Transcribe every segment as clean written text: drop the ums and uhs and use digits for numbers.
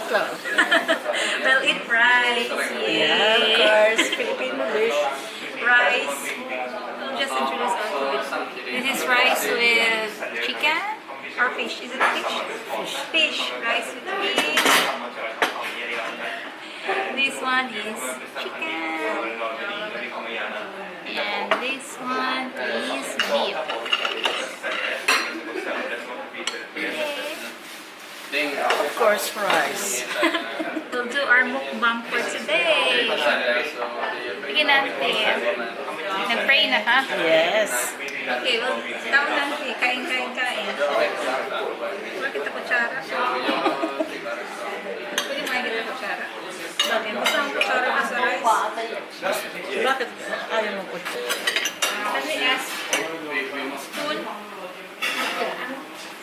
Close. We'll eat rice. Yay. Yeah, of course. Filipino dish. Rice. We'll just introduce our food. This is rice with chicken or fish. Is it fish? Fish. Rice with fish. This one is chicken. And this one is beef. Of course, rice. We'll do our mukbang for today. Sige natin. Nag-pray na ha? Yes. Okay, well, tao lang siya. Kain. Bakit ako kutsara? Pwede makikita kutsara? Bakit? Gusto ang kutsara na sa rice? Bakit ayaw mo po? Can we ask spoon?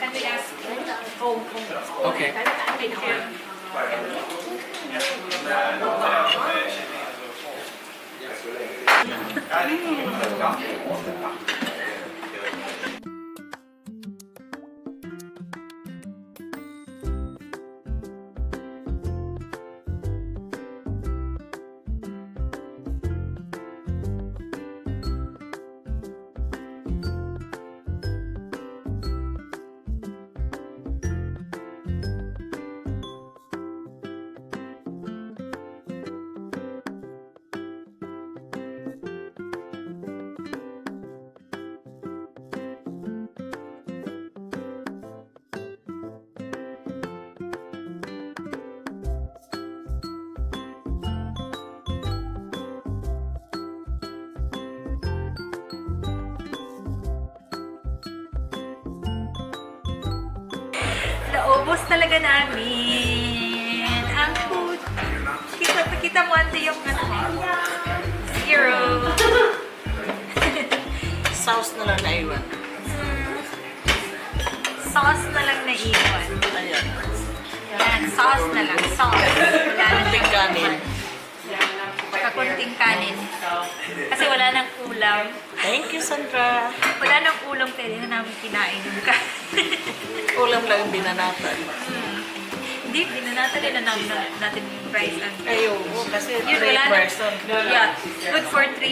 Can we ask spoon? Okay. Thank you. Naubos talaga namin ang food. Kita mo ante yung zero. Sauce na lang naiwan. Sauce na lang naiwan. Ayan. Yan, sauce na lang. Sauce. Wala na Kunting kanin. kakunting kanin. Kasi wala nang ulam. Thank you, Sandra. Wala nang ulam kaya din na namin kinain yung kanin. Ulam lang yung binanatan. Hindi, binanatan din na natin yung rice and Ayaw, kasi yun, 3 wala na. person. Yeah, good for 3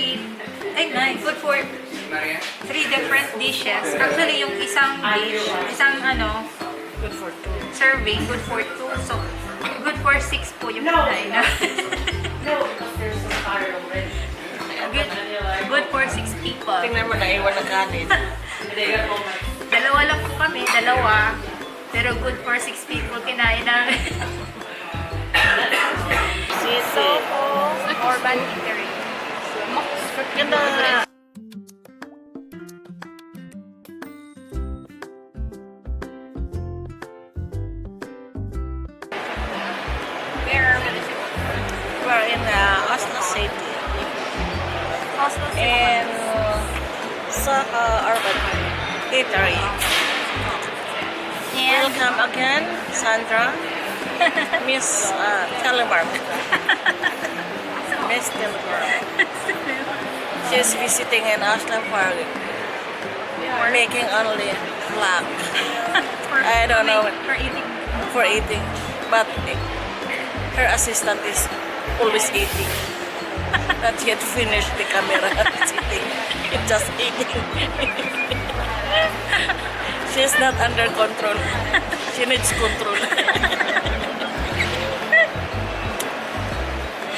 good for 3 different dishes. Actually, yung isang dish, isang Good for 2. serving, good for 2. So, good for 6 po yung kinain na. good for 6 people. Tingnan mo, naiwan ng kanin. Dalawa lang po kami, pero good for 6 people kinain namin. So, urban eatery. Ganda. Where are we? We're in Oslo City. Oslo City. And sa urban eatery. And Welcome again, Sandra. Miss Telemark. Miss Telemark. She's visiting in Oslo for making only flag. I don't know. For eating. For eating. But her assistant is always eating. Not yet finished the camera sitting. Just eating. She's not under control. She needs control.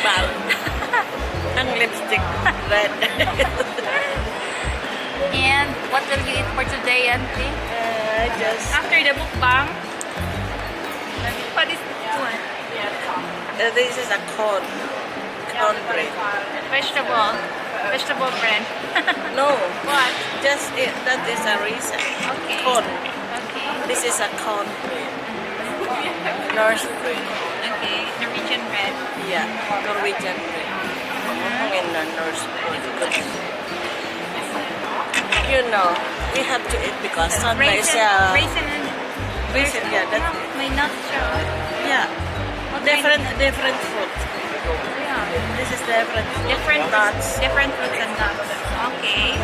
Bal. Ang lipstick. Red. And what will you eat for today, Auntie? Just After the mukbang, what is this one? this is a corn bread. Vegetable bread. No, What? just that is a reason. Okay. Corn. Okay. This is a corn bread. Norse bread. Okay. Norwegian bread. Yeah, Norwegian bread. And the Norse bread. You know, we have to eat because sometimes Raisin and raisin, yeah, that's it. may nuts siya. Yeah, What different fruit. Yeah. This is different fruit. Different nuts. Different fruits and nuts. Okay.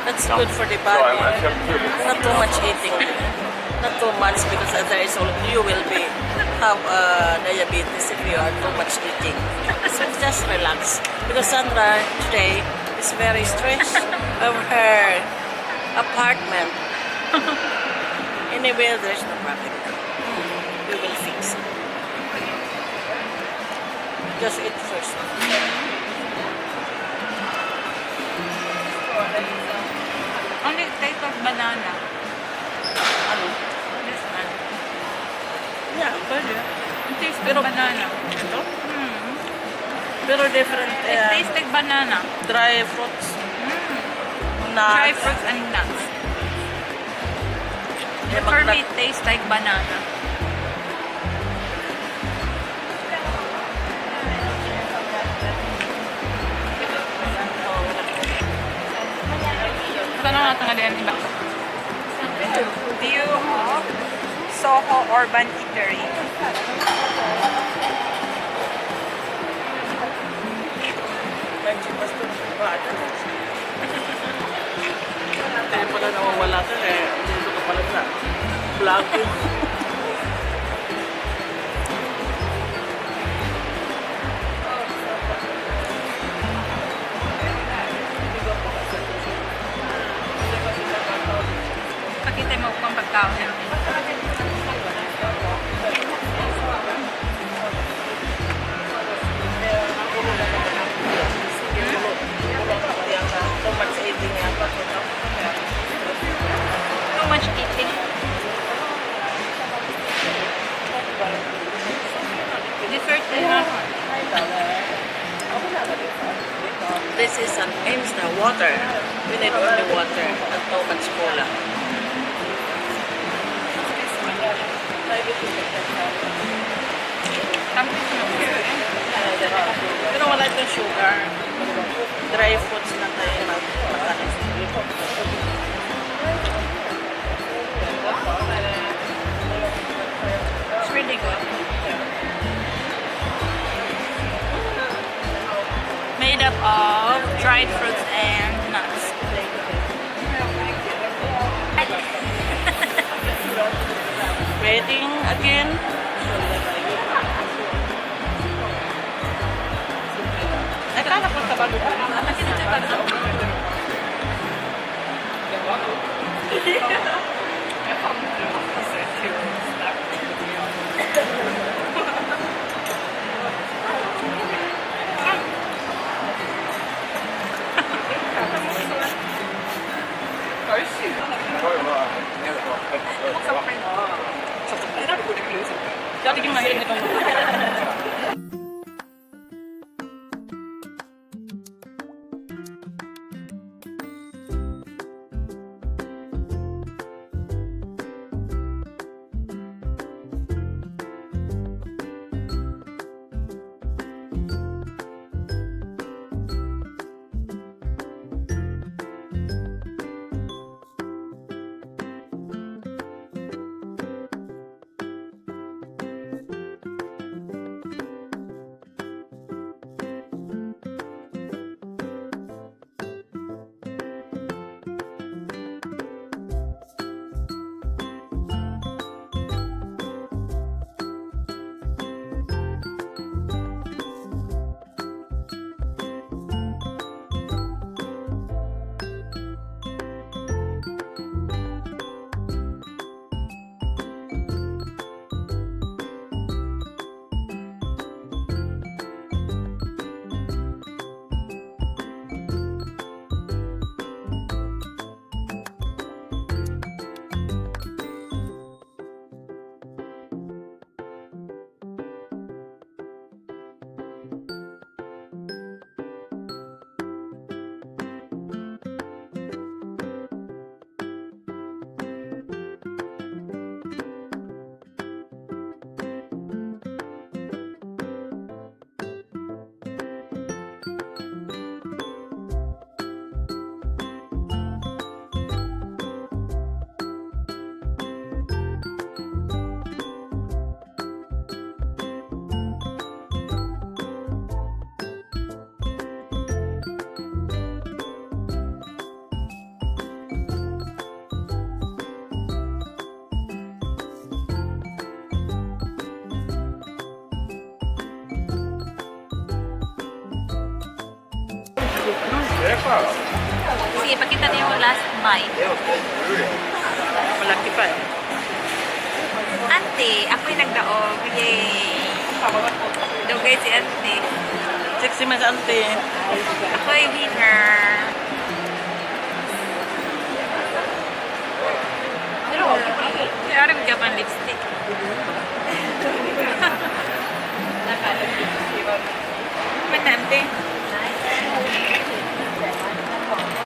That's good for the body. Not too much eating. Not too much because there is you will be have diabetes if you are too much eating. So just relax. Because Sandra today is very stressed of her apartment. Anyway, there's no problem. We will fix it. Just eat first. Only taste of banana. Ano? This one. Yeah, pwede. It tastes like Pero- banana. Ito? Pero different It tastes like banana. dry fruits. Nuts. Dry fruits and nuts. Yeah, For mag- me, it tastes like banana. Tanong natin nga din iba. View of Soho Urban Eatery. Medyo basta bata. Kaya pala nawawala ka eh. Dito ka pala sa vlog. Pakita mo kung pagkaon namin. Too much eating yata. Too much eating. Dessert din ako. This is an instant water. We need only water and too much cola. Tampis mo. Pero wala itong sugar. Dry fruits na tayo matamis. It's really good. Made up of dried fruits and nuts. Waiting again. Akala ko sa bago. Kasi dito pag Dati yung mahilig na itong Sige, pakita niyo yung last bite. Malaki pa eh. Ante, ako'y nagdaog. Yay! Dugay si Ante. Sexy mas auntie. Ako'y winner. Kaya rin Japan lipstick. Manante.